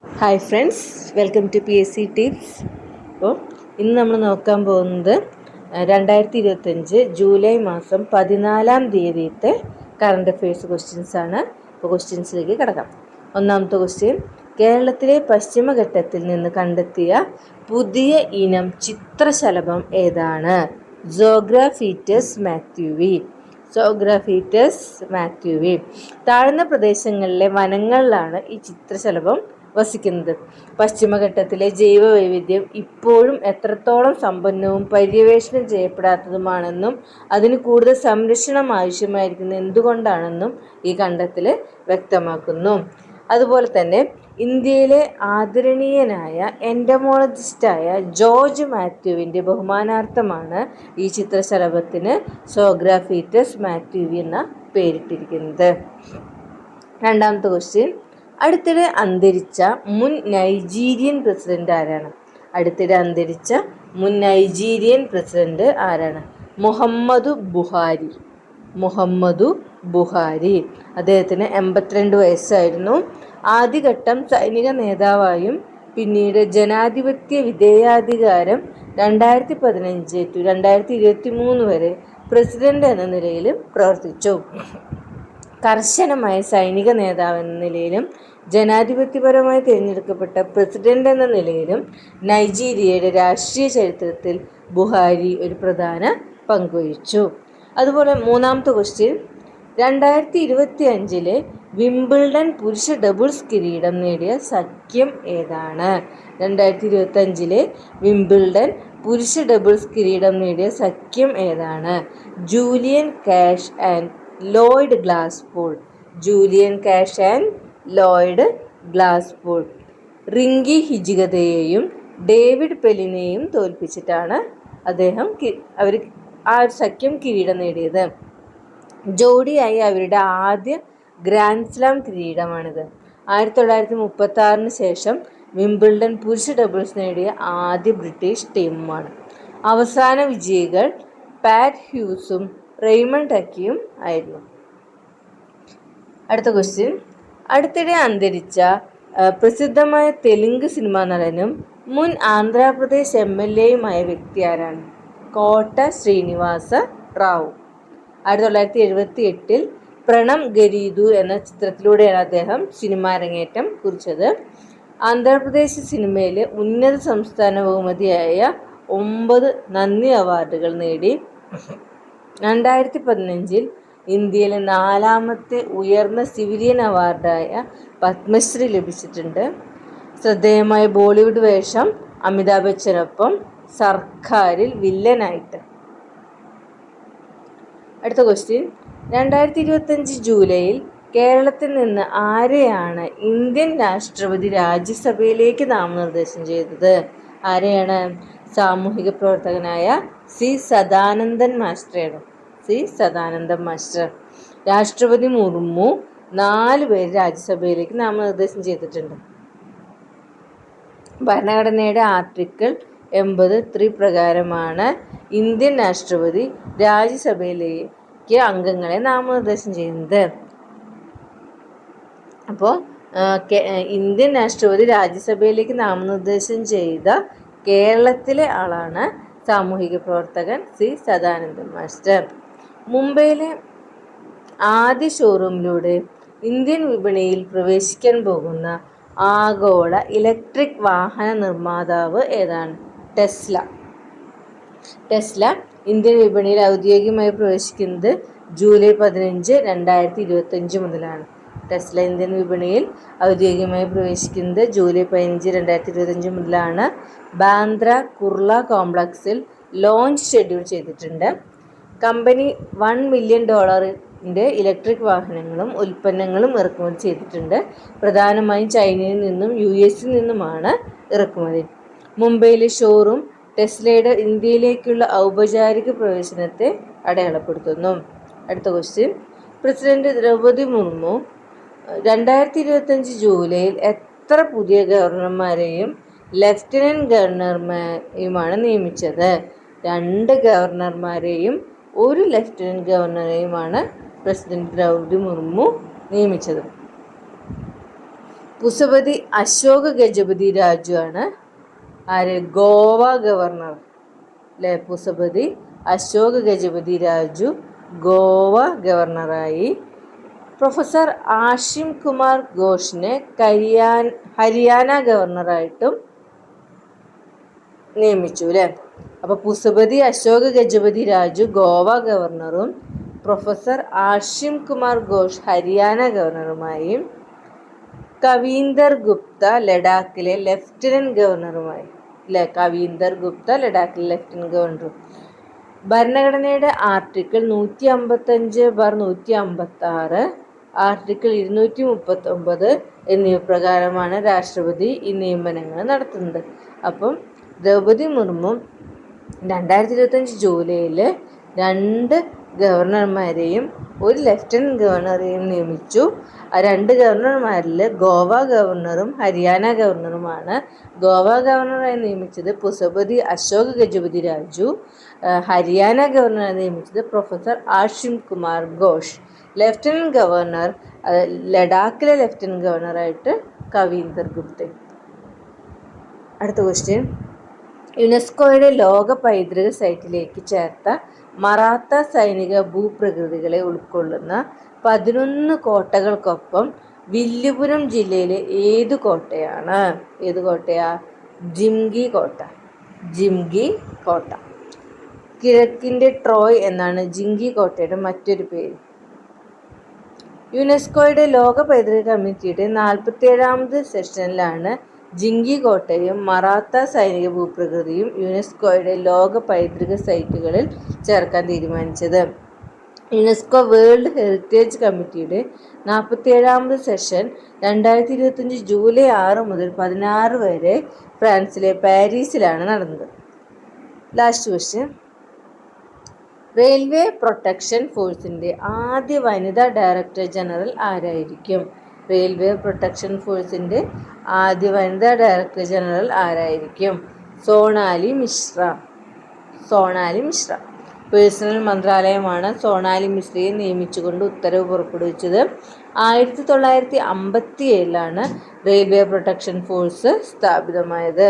Hi friends, welcome to PSC tips. അപ്പോൾ ഇന്ന് നമ്മൾ നോക്കാൻ പോകുന്നത് 2025 ജൂലൈ മാസം 14-ാം തീയതിയത്തെ കറണ്ട് അഫയേഴ്സ് ക്വസ്റ്റ്യൻസ് ആണ്. അപ്പോൾ ക്വസ്റ്റ്യൻസിലേക്ക് കിടക്കാം. ഒന്നാമത്തെ ക്വസ്റ്റ്യൻ: കേരളത്തിലെ പശ്ചിമഘട്ടത്തിൽ നിന്ന് കണ്ടെത്തിയ പുതിയ ഇനം ചിത്രശലഭം ഏതാണ്? സോഗ്രാഫീറ്റസ് മാത്യുവി. താഴ്ന്ന പ്രദേശങ്ങളിലെ വനങ്ങളിലാണ് ഈ ചിത്രശലഭം വസിക്കുന്നത്. പശ്ചിമഘട്ടത്തിലെ ജൈവ വൈവിധ്യം ഇപ്പോഴും എത്രത്തോളം സമ്പന്നവും പര്യവേഷണം ചെയ്യപ്പെടാത്തതുമാണെന്നും അതിന് കൂടുതൽ സംരക്ഷണം ആവശ്യമായിരിക്കുന്നത് എന്തുകൊണ്ടാണെന്നും ഈ കണ്ടെത്തൽ വ്യക്തമാക്കുന്നു. അതുപോലെ തന്നെ ഇന്ത്യയിലെ ആദരണീയനായ എൻഡമോളജിസ്റ്റായ ജോർജ് മാത്യുവിൻ്റെ ബഹുമാനാർത്ഥമാണ് ഈ ചിത്രശലഭത്തിന് സോഗ്രാഫീറ്റസ് മാത്യുവി എന്ന പേരിട്ടിരിക്കുന്നത്. രണ്ടാമത്തെ ക്വസ്റ്റ്യൻ: അടുത്തിടെ അന്തരിച്ച മുൻ നൈജീരിയൻ പ്രസിഡന്റ് ആരാണ്? മുഹമ്മദു ബുഹാരി. അദ്ദേഹത്തിന് 82 വയസ്സായിരുന്നു. ആദ്യഘട്ടം സൈനിക നേതാവായും പിന്നീട് ജനാധിപത്യ വിധേയാധികാരം 2015 to 2023 വരെ പ്രസിഡന്റ് എന്ന നിലയിലും പ്രവർത്തിച്ചു. കർശനമായ സൈനിക നേതാവ് എന്ന നിലയിലും ജനാധിപത്യപരമായി തിരഞ്ഞെടുക്കപ്പെട്ട പ്രസിഡന്റ് എന്ന നിലയിലും നൈജീരിയയുടെ രാഷ്ട്രീയ ചരിത്രത്തിൽ ബുഹാരി ഒരു പ്രധാന പങ്കുവഹിച്ചു. അതുപോലെ മൂന്നാമത്തെ ക്വസ്റ്റ്യൻ: 2025 വിംബിൾഡൺ പുരുഷ ഡബിൾസ് കിരീടം നേടിയ സഖ്യം ഏതാണ്? 2025 വിംബിൾഡൺ പുരുഷ ഡബിൾസ് കിരീടം നേടിയ സഖ്യം ഏതാണ്? Julian Cash and Lloyd Glasspool Rinky ഹിജികതയെയും ഡേവിഡ് പെലിനെയും തോൽപ്പിച്ചിട്ടാണ് അവർ ആ സഖ്യം കിരീടം നേടിയത്. ജോഡിയായി അവരുടെ ആദ്യ ഗ്രാൻഡ് സ്ലാം കിരീടമാണിത്. 1936 ശേഷം വിംബിൾഡൺ പുരുഷ ഡബിൾസ് നേടിയ ആദ്യ ബ്രിട്ടീഷ് ടീമുമാണ്. അവസാന വിജയികൾ പാറ്റ് ഹ്യൂസും റെയ്മണ്ട് ടക്കിയും ആയിരുന്നു. അടുത്ത ക്വസ്റ്റ്യൻ: അടുത്തിടെ അന്തരിച്ച പ്രസിദ്ധമായ തെലുങ്ക് സിനിമാ നടനും മുൻ ആന്ധ്രാപ്രദേശ് MLAയുമായ വ്യക്തി ആരാണ്? കോട്ട ശ്രീനിവാസ റാവു. 1978 പ്രണം ഗരീദു എന്ന ചിത്രത്തിലൂടെയാണ് അദ്ദേഹം സിനിമാ അരങ്ങേറ്റം കുറിച്ചത്. ആന്ധ്രാപ്രദേശ് സിനിമയിലെ ഉന്നത സംസ്ഥാന ബഹുമതിയായ 9 നന്ദി അവാർഡുകൾ നേടി. 2015 ഇന്ത്യയിലെ 4ാമത്തെ ഉയർന്ന സിവിലിയൻ അവാർഡായ പത്മശ്രീ ലഭിച്ചിട്ടുണ്ട്. ശ്രദ്ധേയമായ ബോളിവുഡ് വേഷം അമിതാഭ് ബച്ചനൊപ്പം സർക്കാരിൽ വില്ലനായിട്ട്. അടുത്ത ക്വസ്റ്റ്യൻ: 2025 ജൂലൈയിൽ കേരളത്തിൽ നിന്ന് ആരെയാണ് ഇന്ത്യൻ രാഷ്ട്രപതി രാജ്യസഭയിലേക്ക് നാമനിർദ്ദേശം ചെയ്തത്? ആരെയാണ്? സാമൂഹിക പ്രവർത്തകനായ സി സദാനന്ദൻ മാസ്റ്റർ. രാഷ്ട്രപതി മുർമു 4 പേര് രാജ്യസഭയിലേക്ക് നാമനിർദ്ദേശം ചെയ്തിട്ടുണ്ട്. ഭരണഘടനയുടെ ആർട്ടിക്കിൾ 80(3) പ്രകാരമാണ് ഇന്ത്യൻ രാഷ്ട്രപതി രാജ്യസഭയിലേക്ക് അംഗങ്ങളെ നാമനിർദ്ദേശം ചെയ്യുന്നത്. അപ്പോൾ ഇന്ത്യൻ രാഷ്ട്രപതി രാജ്യസഭയിലേക്ക് നാമനിർദ്ദേശം ചെയ്ത കേരളത്തിലെ ആളാണ് സാമൂഹിക പ്രവർത്തകൻ സി സദാനന്ദൻ മാസ്റ്റർ. മുംബൈയിലെ ആദ്യ ഷോറൂമിലൂടെ ഇന്ത്യൻ വിപണിയിൽ പ്രവേശിക്കാൻ പോകുന്ന ആഗോള ഇലക്ട്രിക് വാഹന നിർമ്മാതാവ് ഏതാണ്? ടെസ്ല ഇന്ത്യൻ വിപണിയിൽ ഔദ്യോഗികമായി പ്രവേശിക്കുന്നത് ജൂലൈ 15, 2025 മുതലാണ്. ടെസ്ല ഇന്ത്യൻ വിപണിയിൽ ഔദ്യോഗികമായി പ്രവേശിക്കുന്നത് ജൂലൈ 15, 2025 മുതലാണ്. ബാന്ദ്ര കുർള കോംപ്ലക്സിൽ ലോഞ്ച് ഷെഡ്യൂൾ ചെയ്തിട്ടുണ്ട്. കമ്പനി $1 മില്യൺ ഇലക്ട്രിക് വാഹനങ്ങളും ഉൽപ്പന്നങ്ങളും ഇറക്കുമതി ചെയ്തിട്ടുണ്ട്. പ്രധാനമായും ചൈനയിൽ നിന്നും US നിന്നുമാണ് ഇറക്കുമതി. മുംബൈയിലെ ഷോറൂം ടെസ്ലയുടെ ഇന്ത്യയിലേക്കുള്ള ഔപചാരിക പ്രവേശനത്തെ അടയാളപ്പെടുത്തുന്നു. അടുത്ത ക്വസ്റ്റ്യൻ: പ്രസിഡന്റ് ദ്രൗപദി മുർമു 2025 ജൂലൈയിൽ എത്ര പുതിയ ഗവർണർമാരെയും ലഫ്റ്റനന്റ് ഗവർണർമാരെയുമാണ് നിയമിച്ചത്? 2 ഗവർണർമാരെയും 1 ലഫ്റ്റനന്റ് ഗവർണറെയുമാണ് പ്രസിഡന്റ് ദ്രൗപദി മുർമു നിയമിച്ചത്. പുസപതി അശോക് ഗജപതി രാജു ആണ് ആര് ഗോവ ഗവർണർ അല്ലെ. പുസപതി അശോക് ഗജപതി രാജു ഗോവ ഗവർണറായി. പ്രൊഫസർ ആഷിം കുമാർ ഘോഷിനെ ഹരിയാന ഗവർണറായിട്ടും നിയമിച്ചു അല്ലേ. അപ്പോൾ പുസപതി അശോക് ഗജപതി രാജു ഗോവ ഗവർണറും പ്രൊഫസർ ആഷിം കുമാർ ഘോഷ് ഹരിയാന ഗവർണറുമായും കവീന്ദർ ഗുപ്ത ലഡാക്കിലെ ലെഫ്റ്റനന്റ് ഗവർണറുമായി അല്ലെ. കവീന്ദർ ഗുപ്ത ലഡാക്കിലെ ലെഫ്റ്റനന്റ് ഗവർണറും. ഭരണഘടനയുടെ ആർട്ടിക്കിൾ 155/156, ആർട്ടിക്കിൾ 239 എന്നിവ പ്രകാരമാണ് രാഷ്ട്രപതി ഈ നിയമനങ്ങൾ നടത്തുന്നത്. അപ്പം ദ്രൗപദി മുർമു 2025 ജൂലൈയിൽ 2 ഗവർണർമാരെയും 1 ലെഫ്റ്റനന്റ് ഗവർണറെയും നിയമിച്ചു. ആ 2 ഗവർണർമാരിൽ ഗോവ ഗവർണറും ഹരിയാന ഗവർണറുമാണ്. ഗോവ ഗവർണറായി നിയമിച്ചത് പുസപതി അശോക് ഗജപതി രാജു. ഹരിയാന ഗവർണറായി നിയമിച്ചത് professor Ashim Kumar Ghosh. Lieutenant governor ലഡാക്കിലെ ലെഫ്റ്റനന്റ് ഗവർണറായിട്ട് കവീന്ദർ ഗുപ്ത. അടുത്ത ക്വസ്റ്റ്യൻ, യുനെസ്കോയുടെ ലോക പൈതൃക സൈറ്റിലേക്ക് ചേർത്ത മറാത്ത സൈനിക ഭൂപ്രകൃതികളെ ഉൾക്കൊള്ളുന്ന 11 കോട്ടകൾക്കൊപ്പം വില്ലുപുരം ജില്ലയിലെ ഏത് കോട്ടയാണ്? ഏത് കോട്ടയാ? ജിംഗി കോട്ട. ജിംഗി കോട്ട. കിഴക്കിൻ്റെ ട്രോയ് എന്നാണ് ജിംഗി കോട്ടയുടെ മറ്റൊരു പേര്. യുനെസ്കോയുടെ ലോക പൈതൃക കമ്മിറ്റിയുടെ 47ാമത് സെഷനിലാണ് ജിംഗി കോട്ടയും മറാത്ത സൈനിക ഭൂപ്രകൃതിയും യുനെസ്കോയുടെ ലോക പൈതൃക സൈറ്റുകളിൽ ചേർക്കാൻ തീരുമാനിച്ചത്. യുനെസ്കോ വേൾഡ് ഹെറിറ്റേജ് കമ്മിറ്റിയുടെ 47ാമത് സെഷൻ 2025 ജൂലൈ 6 മുതൽ 16 വരെ ഫ്രാൻസിലെ പാരീസിലാണ് നടന്നത്. ലാസ്റ്റ് ക്വസ്റ്റ്യൻ, റെയിൽവേ പ്രൊട്ടക്ഷൻ ഫോഴ്സിൻ്റെ ആദ്യ വനിതാ ഡയറക്ടർ ജനറൽ ആരായിരിക്കും? റെയിൽവേ പ്രൊട്ടക്ഷൻ ഫോഴ്സിൻ്റെ ആദ്യ വനിതാ ഡയറക്ടർ ജനറൽ ആരായിരിക്കും? സോണാലി മിശ്ര. സോണാലി മിശ്ര. പേഴ്സണൽ മന്ത്രാലയമാണ് സോണാലി മിശ്രയെ നിയമിച്ചുകൊണ്ട് ഉത്തരവ് പുറപ്പെടുവിച്ചത്. 1957 റെയിൽവേ പ്രൊട്ടക്ഷൻ ഫോഴ്സ് സ്ഥാപിതമായത്.